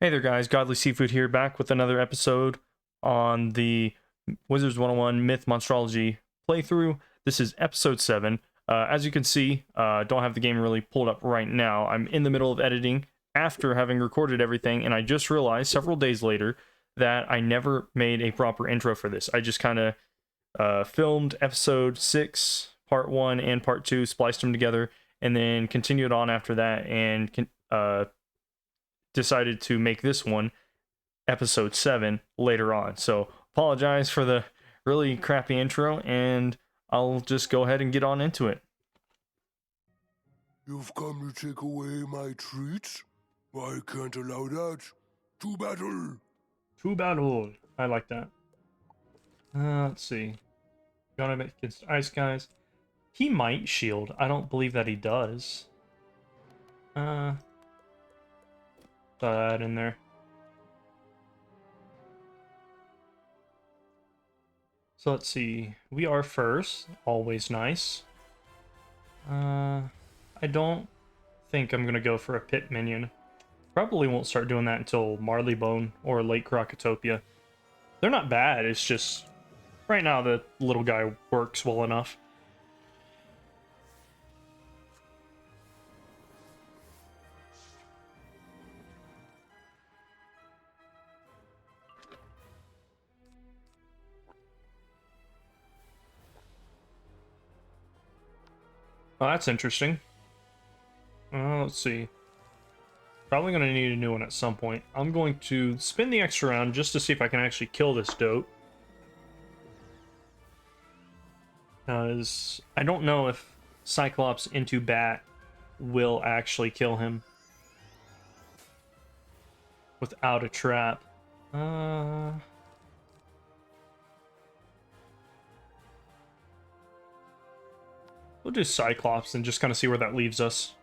Hey there guys, Godly Seafood here, back with another episode on the Wizards101 Myth Monstrology playthrough. This is episode 7. As you can see, don't have the game really pulled up right now. I'm in the middle of editing after having recorded everything, and I just realized several days later that I never made a proper intro for this. I just kind of filmed episode 6, part 1 and part 2, spliced them together, and then continued on after that and decided to make this one episode 7 later on. So apologize for the really crappy intro, and I'll just go ahead and get on into it. You've come to take away my treats? I can't allow that. To battle! To battle. I like that. Let's see. Going against Ice Guys. He might shield. I don't believe that he does. Throw that in there. So let's see. We are first. Always nice. I don't think I'm going to go for a pit minion. Probably won't start doing that until Marleybone or Late Crocotopia. They're not bad, it's just right now the little guy works well enough. Oh, that's interesting. Let's see. Probably going to need a new one at some point. I'm going to spin the extra round just to see if I can actually kill this dope. Because I don't know if Cyclops into Bat will actually kill him without a trap. We'll do Cyclops and just kind of see where that leaves us.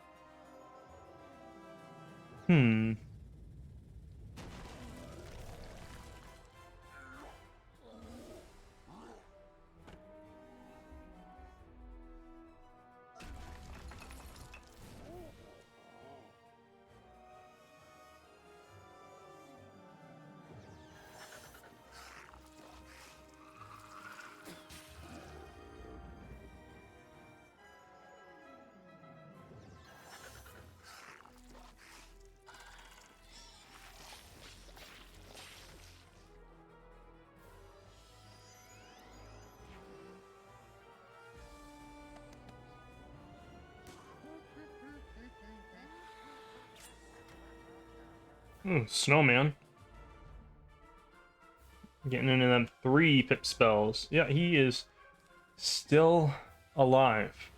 Snowman. Getting into them 3 pip spells. Yeah, he is still alive.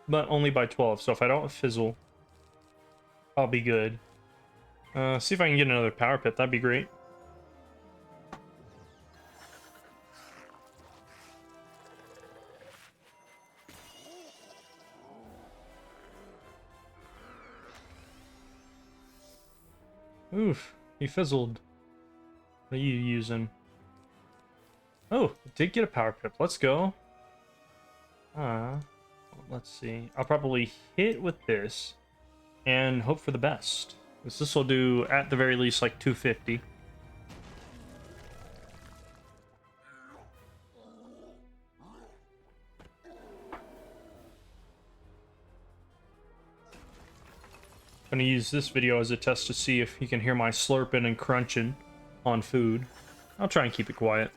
But only by 12, so if I don't fizzle, I'll be good. See if I can get another power pip, that'd be great. Oof, he fizzled. What are you using? Oh, did get a power pip. Let's go. Let's see. I'll probably hit with this and hope for the best. This will do, at the very least, like 250. I'm going to use this video as a test to see if you can hear my slurping and crunching on food. I'll try and keep it quiet.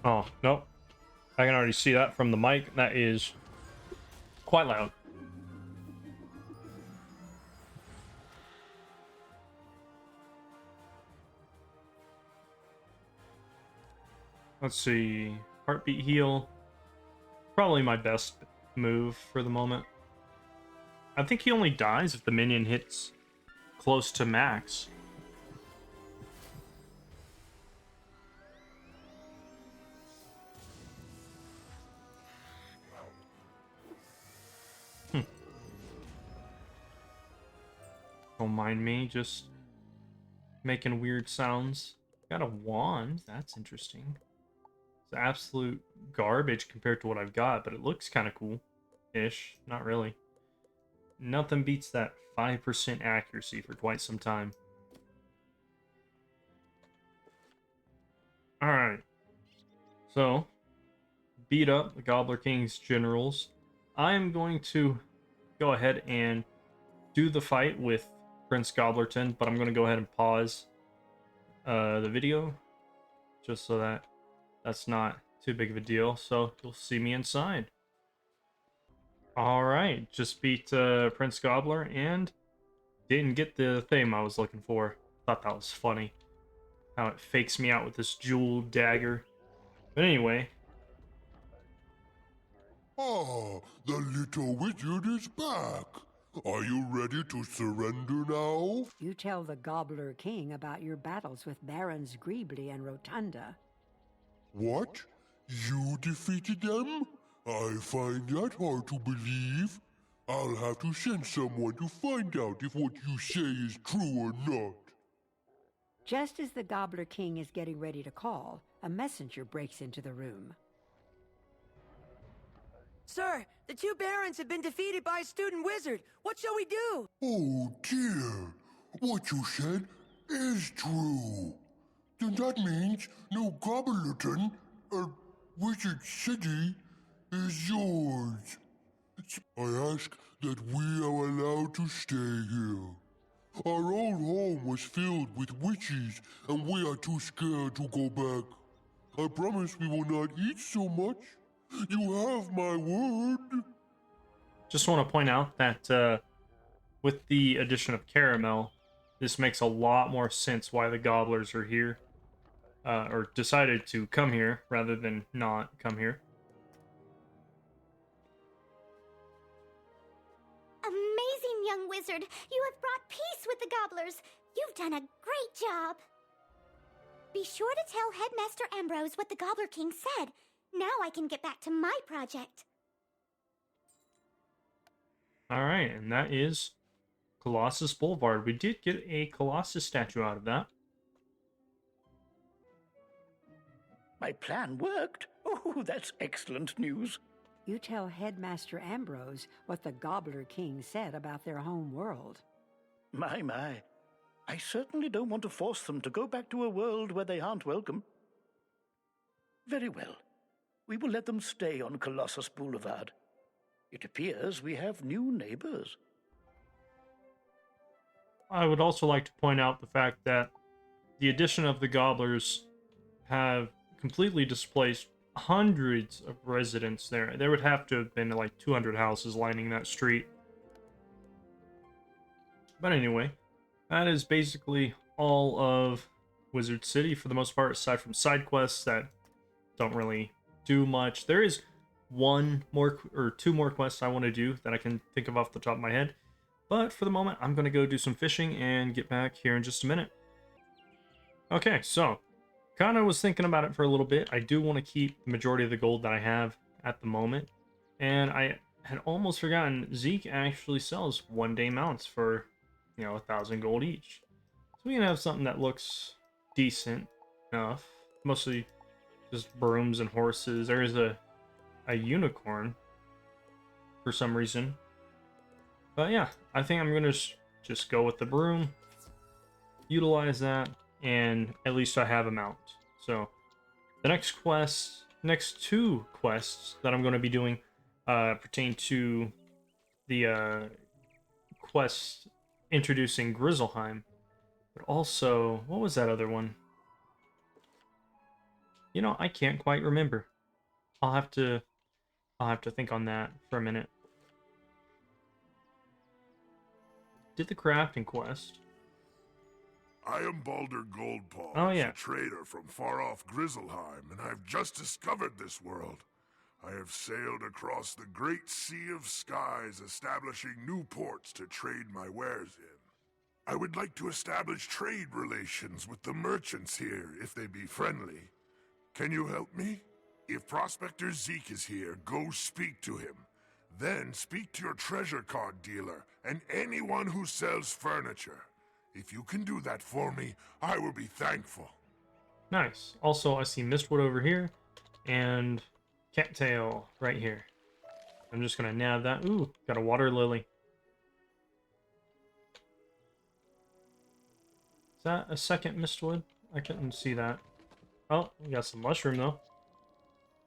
Oh, nope. I can already see that from the mic. That is quite loud. Let's see. Heartbeat heal. Probably my best move for the moment. I think he only dies if the minion hits close to max. Don't mind me, just making weird sounds. Got a wand, that's interesting. It's absolute garbage compared to what I've got, but it looks kind of cool-ish. Not really. nothing beats that 5% accuracy for quite some time. Alright. So, beat up the Gobbler King's generals. I'm going to go ahead and do the fight with Prince Gobblerton, but I'm going to go ahead and pause the video just so that that's not too big of a deal. So you'll see me inside. All right, just beat Prince Gobbler and didn't get the thing I was looking for. Thought that was funny how it fakes me out with this jeweled dagger. But anyway. Ah, the little wizard is back. Are you ready to surrender now? You tell the Gobbler King about your battles with Barons Greebly and Rotunda. What? You defeated them? I find that hard to believe. I'll have to send someone to find out if what you say is true or not. Just as the Gobbler King is getting ready to call, a messenger breaks into the room. Sir, the two barons have been defeated by a student wizard. What shall we do? Oh dear, what you said is true. Then that means New Gobblerton, Wizard City, is yours. I ask that we are allowed to stay here. Our old home was filled with witches, and we are too scared to go back. I promise we will not eat so much. You have my word. Just want to point out that with the addition of caramel, this makes a lot more sense why the gobblers are here. Or decided to come here rather than not come here. Amazing, young wizard! You have brought peace with the gobblers. You've done a great job. Be sure to tell Headmaster Ambrose what the Gobbler King said. Now I can get back to my project. Alright, and that is Colossus Boulevard. We did get a Colossus statue out of that. My plan worked. Oh, that's excellent news. You tell Headmaster Ambrose what the Gobbler King said about their home world. My. I certainly don't want to force them to go back to a world where they aren't welcome. Very well. We will let them stay on Colossus Boulevard. It appears we have new neighbors. I would also like to point out the fact that the addition of the gobblers have completely displaced hundreds of residents there. There would have to have been like 200 houses lining that street. But anyway, that is basically all of Wizard City for the most part, aside from side quests that don't really do much. There is one more or two more quests I want to do that I can think of off the top of my head. But for the moment, I'm going to go do some fishing and get back here in just a minute. Okay, so kind of was thinking about it for a little bit. I do want to keep the majority of the gold that I have at the moment. And I had almost forgotten, Zeke actually sells one-day mounts for, 1,000 gold each. So we can have something that looks decent enough. Mostly just brooms and horses. There is a unicorn for some reason. But yeah, I think I'm going to just go with the broom. Utilize that. And at least I have a mount. So the next two quests that I'm going to be doing pertain to the quest introducing Grizzleheim, but also what was that other one? I can't quite remember. I'll have to think on that for a minute. Did the crafting quest. I am Balder Goldpaw, Oh, yeah. a trader from far-off Grizzleheim, and I've just discovered this world. I have sailed across the great sea of skies, establishing new ports to trade my wares in. I would like to establish trade relations with the merchants here, if they be friendly. Can you help me? If Prospector Zeke is here, go speak to him. Then speak to your treasure card dealer, and anyone who sells furniture. If you can do that for me, I will be thankful. Nice. Also, I see Mistwood over here, and Cattail right here. I'm just gonna nab that. Ooh, got a water lily. that a second mistwood? I couldn't see that. Oh, we got some mushroom though.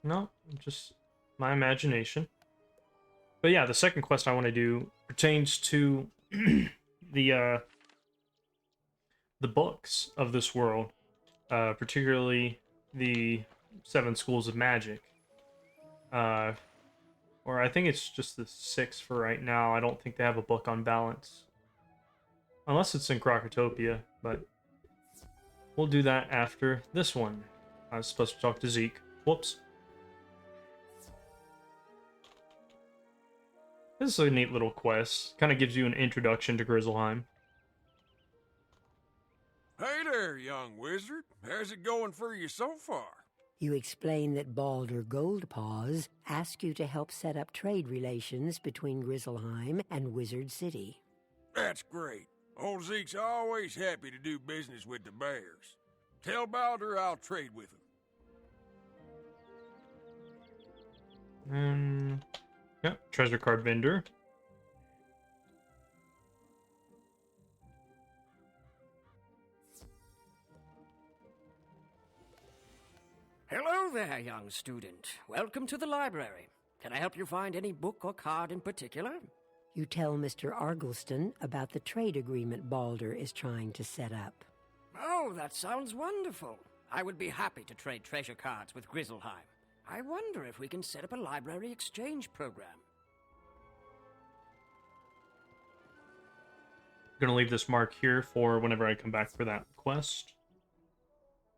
No, just my imagination. But yeah, the second quest I want to do pertains to the books of this world, particularly the 7 schools of magic. Or I think it's just the 6 for right now. I don't think they have a book on balance. Unless it's in Crocotopia, but we'll do that after this one. I was supposed to talk to Zeke. Whoops. This is a neat little quest. Kind of gives you an introduction to Grizzleheim. Hey there, young wizard. How's it going for you so far? You explain that Baldur Goldpaws asked you to help set up trade relations between Grizzleheim and Wizard City. That's great. Old Zeke's always happy to do business with the bears. Tell Baldur I'll trade with him. Yep, treasure card vendor. Hello there, young student. Welcome to the library. Can I help you find any book or card in particular? You tell Mr. Argleston about the trade agreement Baldur is trying to set up. Oh, that sounds wonderful. I would be happy to trade treasure cards with Grizzleheim. I wonder if we can set up a library exchange program. I'm gonna leave this mark here for whenever I come back for that quest.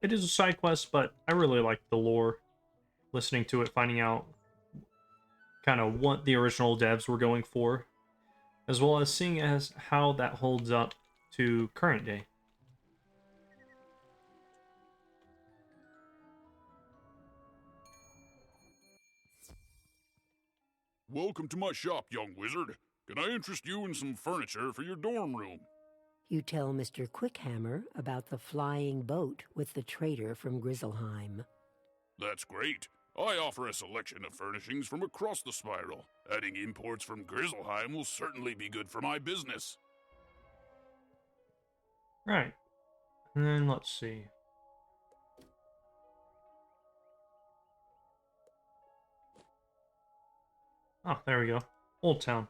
It is a side quest, but I really like the lore. Listening to it, finding out kind of what the original devs were going for, as well as seeing as how that holds up to current day. Welcome to my shop, young wizard. Can I interest you in some furniture for your dorm room? You tell Mr. Quickhammer about the flying boat with the trader from Grizzleheim. That's great. I offer a selection of furnishings from across the spiral. Adding imports from Grizzleheim will certainly be good for my business. Right. And then let's see. Oh, there we go. Old Town.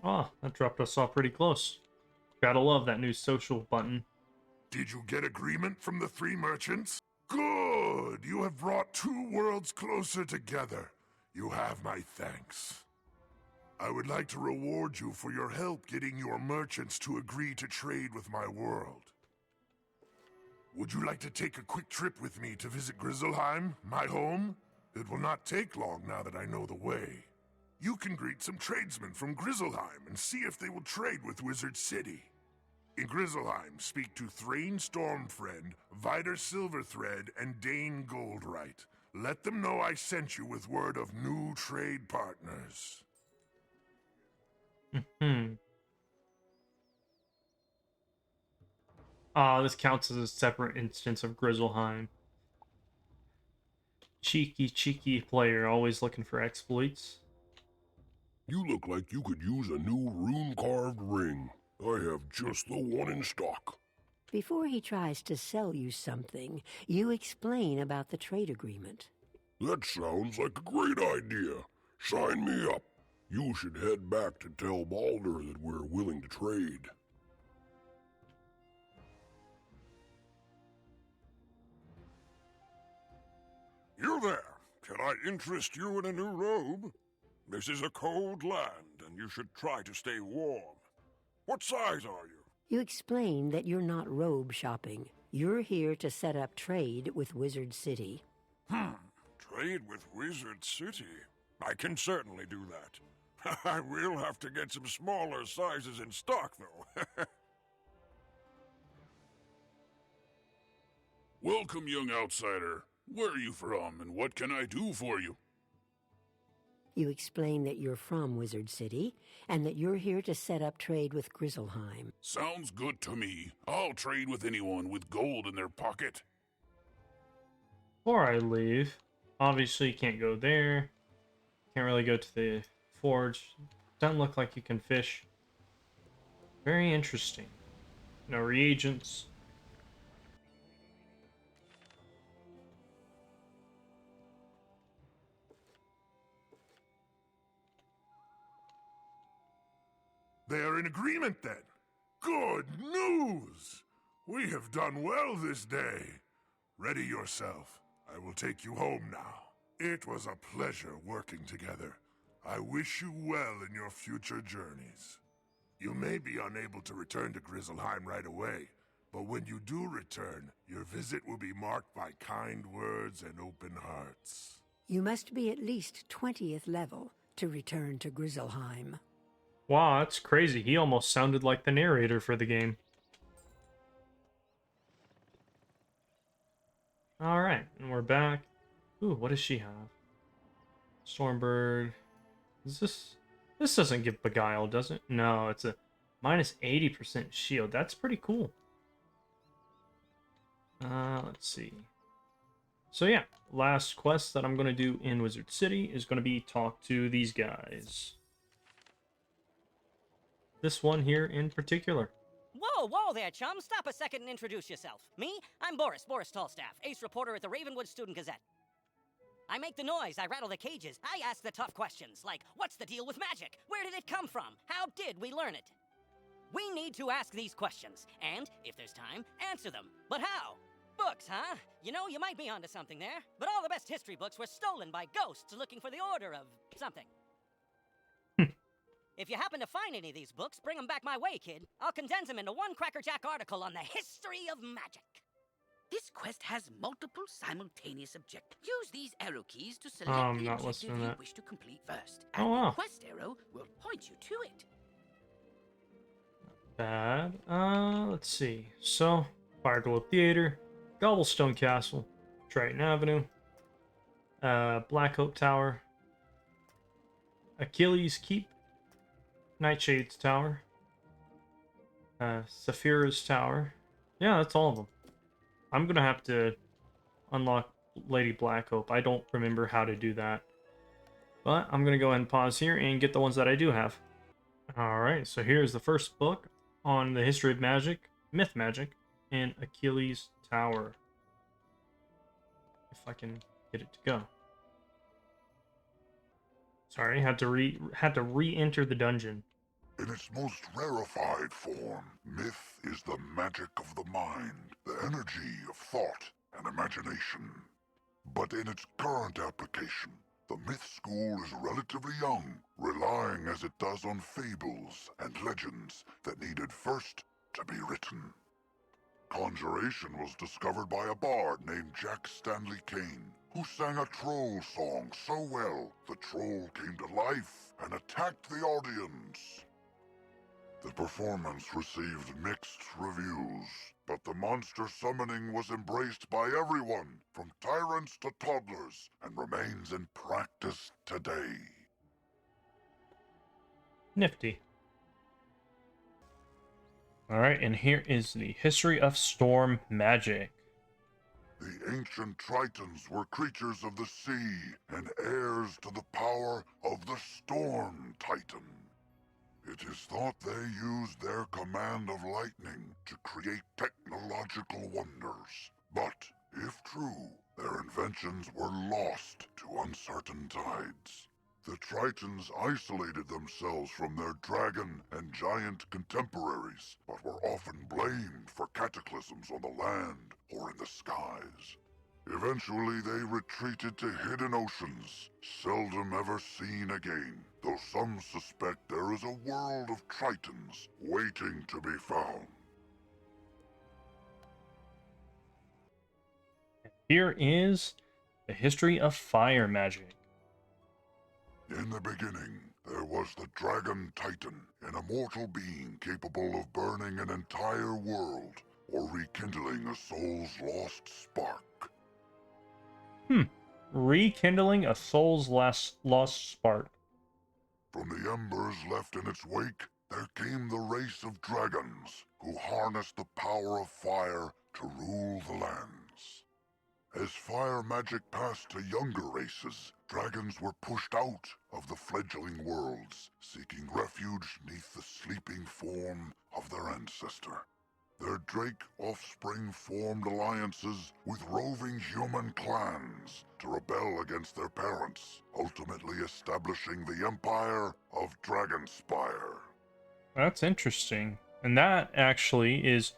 Oh, that dropped us off pretty close. Gotta love that new social button. Did you get agreement from the 3 merchants? Good! You have brought 2 worlds closer together. You have my thanks. I would like to reward you for your help getting your merchants to agree to trade with my world. Would you like to take a quick trip with me to visit Grizzleheim, my home? It will not take long now that I know the way. You can greet some tradesmen from Grizzleheim and see if they will trade with Wizard City. In Grizzleheim, speak to Thrain Stormfriend, Vider Silverthread, and Dane Goldright. Let them know I sent you with word of new trade partners. This counts as a separate instance of Grizzleheim. Cheeky player, always looking for exploits. You look like you could use a new rune-carved ring. I have just the one in stock. Before he tries to sell you something, you explain about the trade agreement. That sounds like a great idea. Sign me up. You should head back to tell Baldur that we're willing to trade. You there. Can I interest you in a new robe? This is a cold land, and you should try to stay warm. What size are you? You explain that you're not robe shopping. You're here to set up trade with Wizard City. Trade with Wizard City? I can certainly do that. I will have to get some smaller sizes in stock, though. Welcome, young outsider. Where are you from, and what can I do for you? You explain that you're from Wizard City, and that you're here to set up trade with Grizzleheim. Sounds good to me. I'll trade with anyone with gold in their pocket. Before I leave, obviously you can't go there. Can't really go to the forge. Doesn't look like you can fish. Very interesting. No reagents. They are in agreement then. Good news! We have done well this day. Ready yourself. I will take you home now. It was a pleasure working together. I wish you well in your future journeys. You may be unable to return to Grizzleheim right away, but when you do return, your visit will be marked by kind words and open hearts. You must be at least 20th level to return to Grizzleheim. Wow, that's crazy. He almost sounded like the narrator for the game. Alright, and we're back. Ooh, what does she have? Stormbird. Is this... This doesn't give Beguile, does it? No, it's a minus 80% shield. That's pretty cool. Let's see. So yeah, last quest that I'm going to do in Wizard City is going to be talk to these guys. This one here in particular. Whoa, whoa there, chum. Stop a second and introduce yourself. Me? I'm Boris Tallstaff, ace reporter at the Ravenwood Student Gazette. I make the noise, I rattle the cages, I ask the tough questions, like, what's the deal with magic? Where did it come from? How did we learn it? We need to ask these questions, and, if there's time, answer them. But how? Books, huh? You know, you might be onto something there, but all the best history books were stolen by ghosts looking for the order of something. If you happen to find any of these books, bring them back my way, kid. I'll condense them into one crackerjack article on the history of magic. This quest has multiple simultaneous objectives. Use these arrow keys to select I'm the not objective listening to you that. wish to complete first. Oh, And wow. the quest arrow will point you to it. Bad. Let's see. So, Fireglow Theater, Gobblestone Castle, Triton Avenue, Black Oak Tower, Achilles Keep, Nightshade's Tower, Saphira's Tower. Yeah, that's all of them. I'm gonna have to unlock Lady Blackhope. I don't remember how to do that. But I'm gonna go ahead and pause here and get the ones that I do have. Alright, so here's the first book on the history of magic, myth magic, and Achilles Tower. If I can get it to go. Sorry, had to re-enter the dungeon. In its most rarefied form, myth is the magic of the mind, the energy of thought and imagination. But in its current application, the myth school is relatively young, relying as it does on fables and legends that needed first to be written. Conjuration was discovered by a bard named Jack Stanley Kane, who sang a troll song so well the troll came to life and attacked the audience. The performance received mixed reviews, but the monster summoning was embraced by everyone, from tyrants to toddlers, and remains in practice today. Nifty. Alright, and here is the history of storm magic. The ancient Tritons were creatures of the sea and heirs to the power of the Storm Titan. It is thought they used their command of lightning to create technological wonders. But, if true, their inventions were lost to uncertain tides. The Tritons isolated themselves from their dragon and giant contemporaries, but were often blamed for cataclysms on the land or in the skies. Eventually, they retreated to hidden oceans, seldom ever seen again, though some suspect there is a world of Tritons waiting to be found. Here is the history of fire magic. In the beginning, there was the Dragon Titan, an immortal being capable of burning an entire world or rekindling a soul's lost spark. Rekindling a soul's lost spark. From the embers left in its wake, there came the race of dragons, who harnessed the power of fire to rule the lands. As fire magic passed to younger races, dragons were pushed out of the fledgling worlds, seeking refuge neath the sleeping form of their ancestor. Their drake offspring formed alliances with roving human clans to rebel against their parents, ultimately establishing the empire of Dragonspire. That's interesting. And that actually is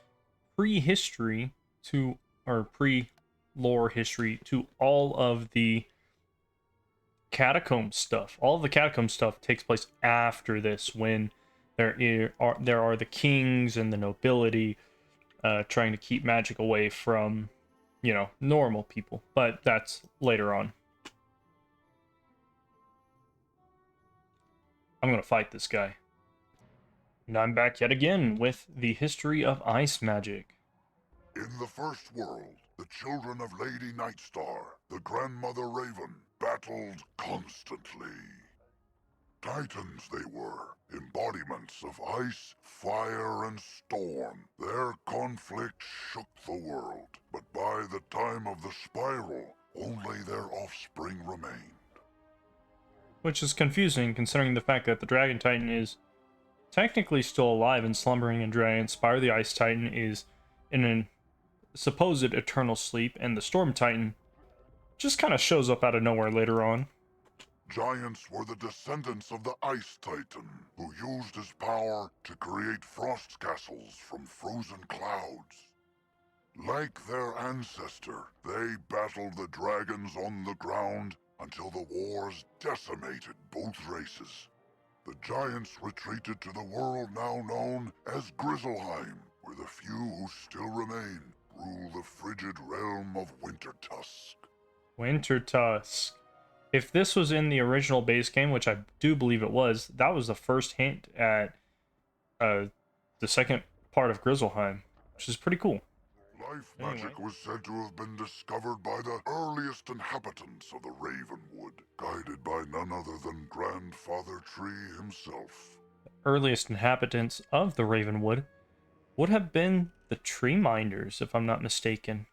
prehistory to, or pre-lore history to all of the catacomb stuff. All of the catacomb stuff takes place after this, when there are the kings and the nobility trying to keep magic away from, normal people. But that's later on. I'm gonna fight this guy. And I'm back yet again with the history of ice magic. In the first world, the children of Lady Nightstar, the grandmother Raven, battled constantly. Titans they were, embodiments of ice, fire, and storm. Their conflict shook the world, but by the time of the spiral, only their offspring remained. Which is confusing, considering the fact that the Dragon Titan is technically still alive and slumbering in Dragonspire. The Ice Titan is in a supposed eternal sleep, and the Storm Titan just kind of shows up out of nowhere later on. Giants were the descendants of the Ice Titan, who used his power to create frost castles from frozen clouds. Like their ancestor, they battled the dragons on the ground until the wars decimated both races. The giants retreated to the world now known as Grizzleheim, where the few who still remain rule the frigid realm of Wintertusk. Wintertusk. If this was in the original base game, which I do believe it was, that was the first hint at the second part of Grizzleheim, which is pretty cool. Life magic was said to have been discovered by the earliest inhabitants of the Ravenwood, guided by none other than Grandfather Tree himself. The earliest inhabitants of the Ravenwood would have been the Tree Minders, if I'm not mistaken.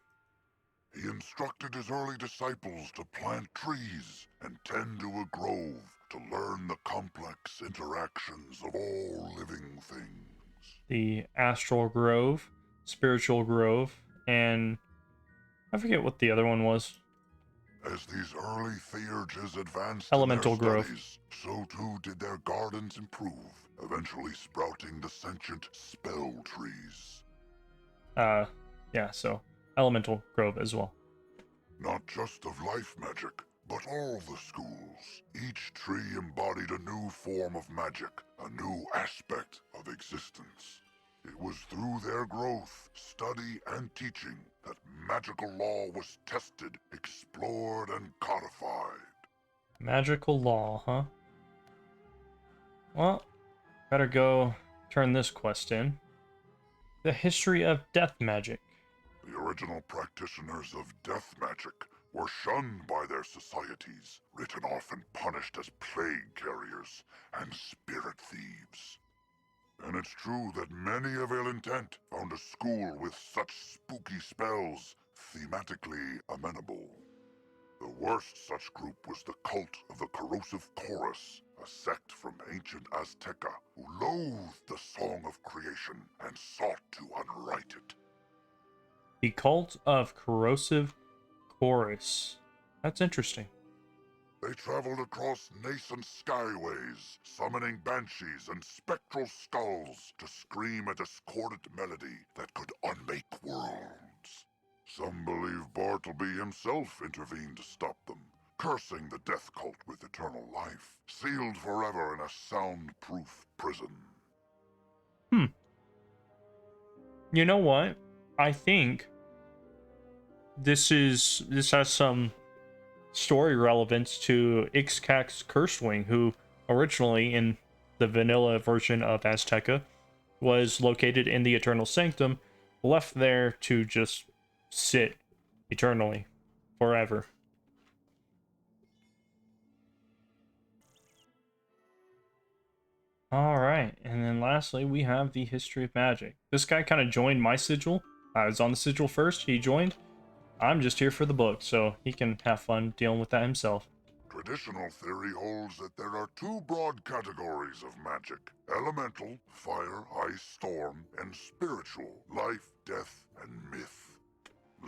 He instructed his early disciples to plant trees and tend to a grove to learn the complex interactions of all living things. The Astral Grove, Spiritual Grove, and I forget what the other one was. As these early theurges advanced Elemental in their Grove. studies, so too did their gardens improve, eventually sprouting the sentient spell trees. Yeah, so Elemental Grove as well. Not just of life magic, but all the schools. Each tree embodied a new form of magic, a new aspect of existence. It was through their growth, study, and teaching that magical law was tested, explored, and codified. Magical law, huh? Well, better go turn this quest in. The history of death magic. The original practitioners of death magic were shunned by their societies, written off and punished as plague carriers and spirit thieves. And it's true that many of ill intent found a school with such spooky spells thematically amenable. The worst such group was the cult of the Corrosive Chorus, a sect from ancient Azteca who loathed the song of creation and sought to unwrite it. The cult of Corrosive Chorus. That's interesting. They traveled across nascent skyways, summoning banshees and spectral skulls to scream a discordant melody that could unmake worlds. Some believe Bartleby himself intervened to stop them, cursing the death cult with eternal life, sealed forever in a soundproof prison. You know what? I think this has some story relevance to Ixcac's Cursewing, who originally in the vanilla version of Azteca was located in the Eternal Sanctum, left there to just sit eternally, forever. Alright, and then lastly we have the history of magic. This guy kind of joined my sigil. I was on the sigil first, he joined. I'm just here for the book, so he can have fun dealing with that himself. Traditional theory holds that there are two broad categories of magic: elemental, fire, ice, storm, and spiritual, life, death, and myth.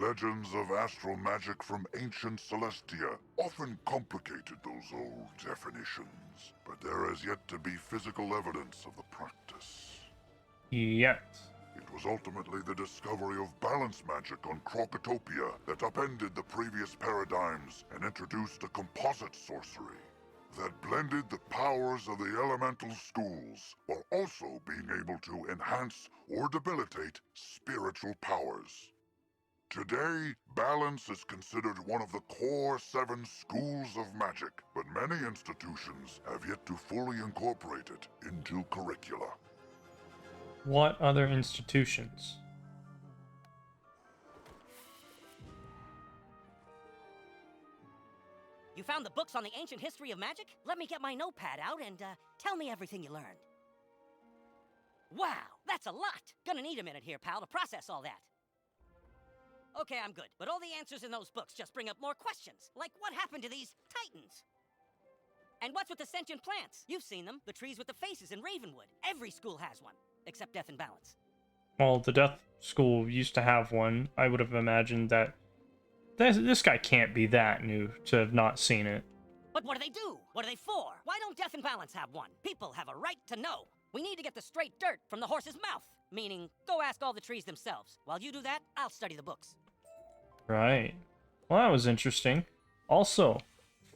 Legends of astral magic from ancient Celestia often complicated those old definitions, but there has yet to be physical evidence of the practice. Yet. It was ultimately the discovery of balance magic on Krokotopia that upended the previous paradigms and introduced a composite sorcery that blended the powers of the elemental schools while also being able to enhance or debilitate spiritual powers. Today, balance is considered one of the core 7 schools of magic, but many institutions have yet to fully incorporate it into curricula. What other institutions? You found the books on the ancient history of magic? Let me get my notepad out and tell me everything you learned. Wow, that's a lot! Gonna need a minute here, pal, to process all that. Okay, I'm good, but all the answers in those books just bring up more questions, like what happened to these titans? And what's with the sentient plants? You've seen them, the trees with the faces in Ravenwood. Every school has one, except Death and Balance. Well, the Death School used to have one. I would have imagined that this guy can't be that new to have not seen it. But what do? What are they for? Why don't Death and Balance have one? People have a right to know. We need to get the straight dirt from the horse's mouth. Meaning, go ask all the trees themselves. While you do that, I'll study the books. Right. Well, that was interesting. Also,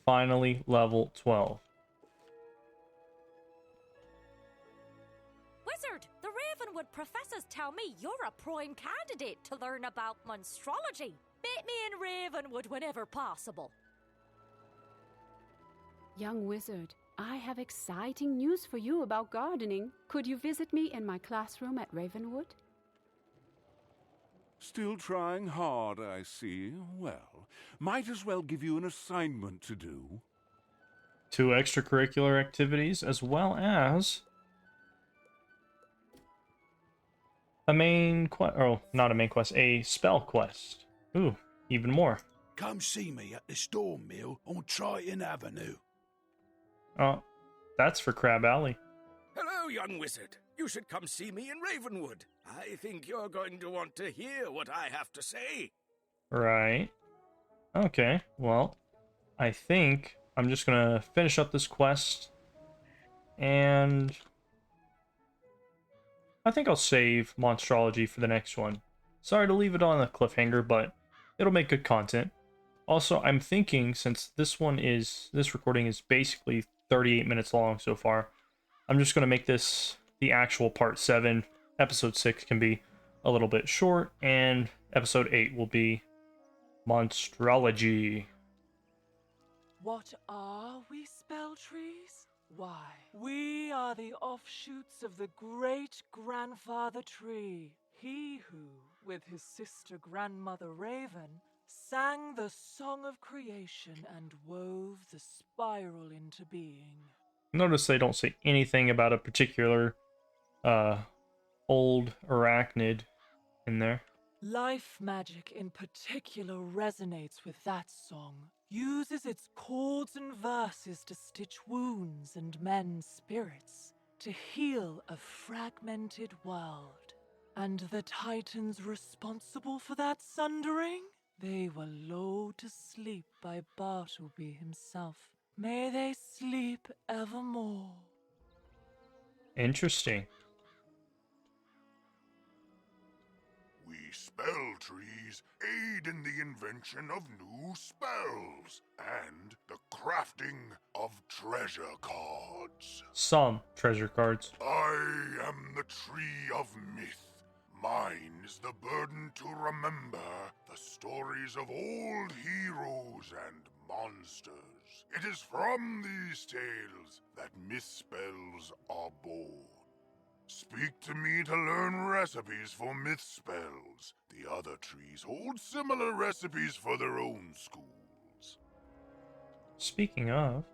finally level 12. Wizard, the Ravenwood professors tell me you're a prime candidate to learn about monstrology. Meet me in Ravenwood whenever possible. Young wizard, I have exciting news for you about gardening. Could you visit me in my classroom at Ravenwood? Still trying hard, I see. Well, might as well give you an assignment to do. 2 extracurricular activities, as well as a main quest. Oh, not a main quest, a spell quest. Ooh, even more. Come see me at the Storm Mill on Triton Avenue. Oh, that's for Crab Alley. Hello, young wizard. You should come see me in Ravenwood. I think you're going to want to hear what I have to say. Right. Okay, well, I think I'm just gonna finish up this quest, and I think I'll save Monstrology for the next one. Sorry to leave it on a cliffhanger, but it'll make good content. Also, I'm thinking, since this recording is basically 38 minutes long so far, I'm just gonna make this the actual part 7. Episode 6 can be a little bit short, and episode 8 will be Monstrology. What are we, spell trees? Why, we are the offshoots of the great-grandfather tree. He who, with his sister grandmother Raven, sang the song of creation and wove the spiral into being. Notice they don't say anything about a particular old arachnid in there. Life magic in particular resonates with that song, uses its chords and verses to stitch wounds and mend spirits, to heal a fragmented world. And the titans responsible for that sundering? They were lulled to sleep by Bartleby himself. May they sleep evermore. Interesting. We spell trees aid in the invention of new spells and the crafting of treasure cards. Some treasure cards. I am the tree of myth. Mine is the burden to remember the stories of old heroes and monsters. It is from these tales that myth spells are born. Speak to me to learn recipes for myth spells. The other trees hold similar recipes for their own schools. Speaking of...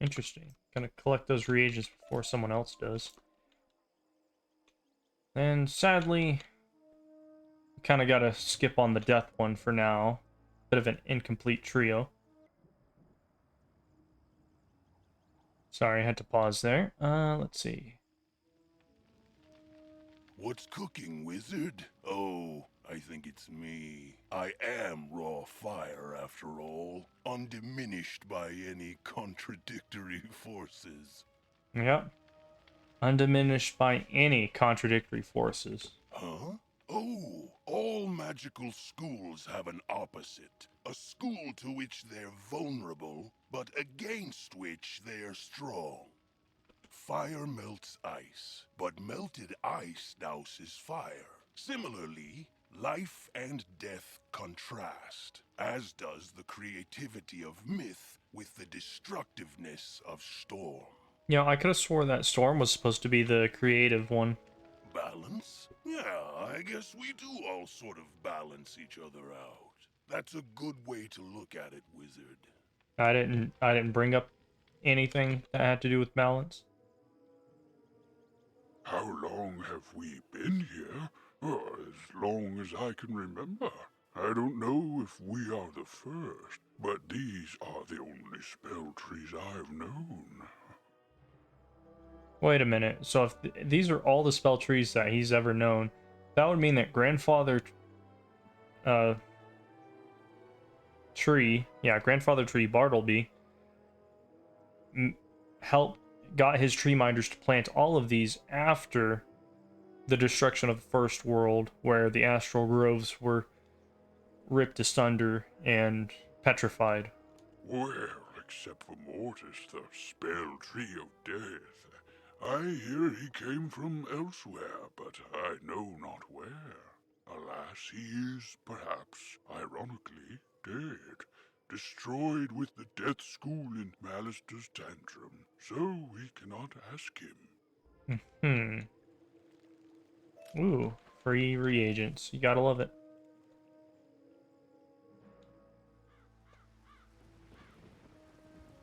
Interesting. Gonna collect those reagents before someone else does. And sadly, kind of gotta skip on the death one for now. Bit of an incomplete trio. Sorry, I had to pause there. Let's see. What's cooking, wizard? Oh, I think it's me. I am raw fire, after all, undiminished by any contradictory forces. Yep. Undiminished by any contradictory forces. Huh? Oh, all magical schools have an opposite. A school to which they're vulnerable, but against which they're strong. Fire melts ice, but melted ice douses fire. Similarly, life and death contrast, as does the creativity of myth with the destructiveness of storm. You know, I could have swore that Storm was supposed to be the creative one. Balance? Yeah, I guess we do all sort of balance each other out. That's a good way to look at it, wizard. I didn't bring up anything that had to do with balance. How long have we been here? Oh, as long as I can remember. I don't know if we are the first, but these are the only spell trees I've known. Wait a minute. So if these are all the spell trees that he's ever known, that would mean that Grandfather Grandfather Tree Bartleby got his tree minders to plant all of these after the destruction of the first world, where the astral groves were ripped asunder and petrified. Well, except for Mortis, the spell tree of death. I hear he came from elsewhere, but I know not where. Alas, he is, perhaps, ironically, dead. Destroyed with the death school in Malister's tantrum, so we cannot ask him. Ooh, free reagents. You gotta love it.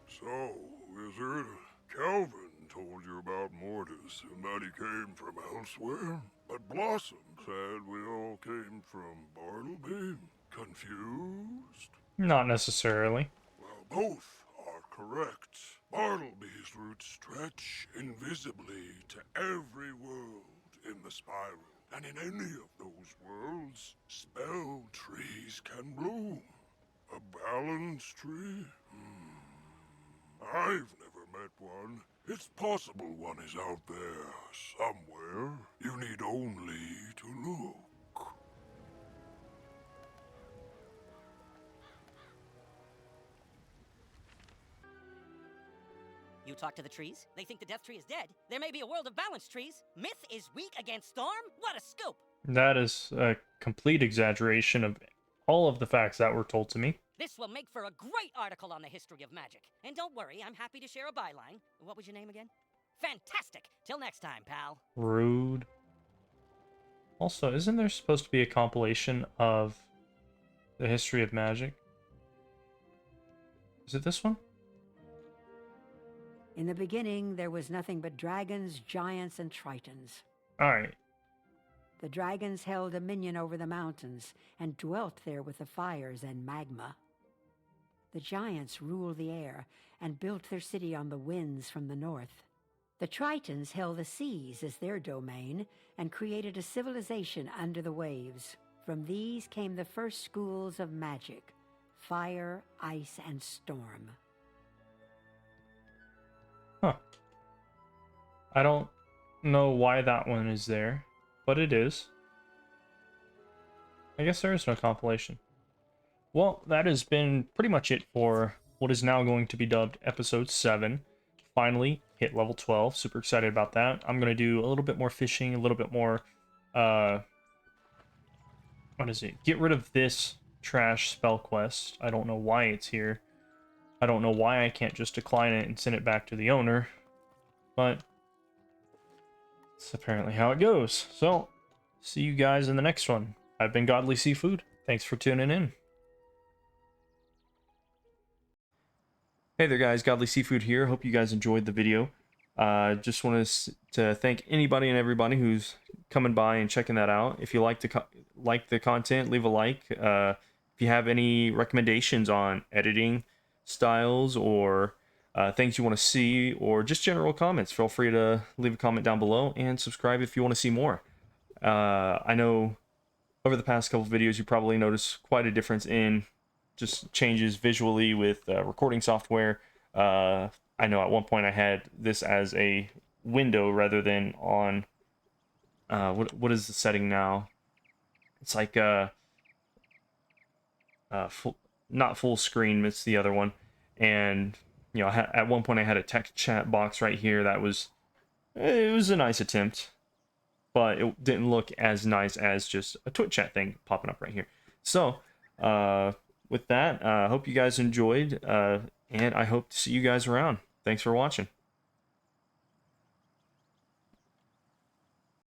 So, wizard, Calvin told you about Mortis and that he came from elsewhere? But Blossom said we all came from Bartleby? Confused? Not necessarily. Well, both are correct. Bartleby's roots stretch invisibly to every world in the spiral. And in any of those worlds, spell trees can bloom. A balance tree? I've never met one. It's possible one is out there, somewhere. You need only to look. You talk to the trees? They think the death tree is dead. There may be a world of balanced trees. Myth is weak against storm? What a scoop! That is a complete exaggeration of all of the facts that were told to me. This will make for a great article on the history of magic. And don't worry, I'm happy to share a byline. What was your name again? Fantastic! Till next time, pal. Rude. Also, isn't there supposed to be a compilation of the history of magic? Is it this one? In the beginning, there was nothing but dragons, giants, and tritons. Alright. The dragons held dominion over the mountains and dwelt there with the fires and magma. The giants ruled the air and built their city on the winds from the north. The tritons held the seas as their domain and created a civilization under the waves. From these came the first schools of magic: fire, ice, and storm. Huh. I don't know why that one is there, but it is. I guess there is no compilation. Well, that has been pretty much it for what is now going to be dubbed Episode 7. Finally hit level 12. Super excited about that. I'm going to do a little bit more fishing, a little bit more, what is it? Get rid of this trash spell quest. I don't know why it's here. I don't know why I can't just decline it and send it back to the owner. But it's apparently how it goes. So, see you guys in the next one. I've been Godly Seafood. Thanks for tuning in. Hey there guys, Godly Seafood here. Hope you guys enjoyed the video. Just wanted to thank anybody and everybody who's coming by and checking that out. If you like the content, leave a like. If you have any recommendations on editing styles or things you want to see, or just general comments, feel free to leave a comment down below and subscribe if you want to see more. I know over the past couple videos you probably noticed quite a difference in just changes visually with recording software. I know at one point I had this as a window rather than on what is the setting now? It's like not full screen, it's the other one. And you know, at one point I had a text chat box right here that was a nice attempt, but it didn't look as nice as just a Twitch chat thing popping up right here. So with that, hope you guys enjoyed, and I hope to see you guys around. Thanks for watching.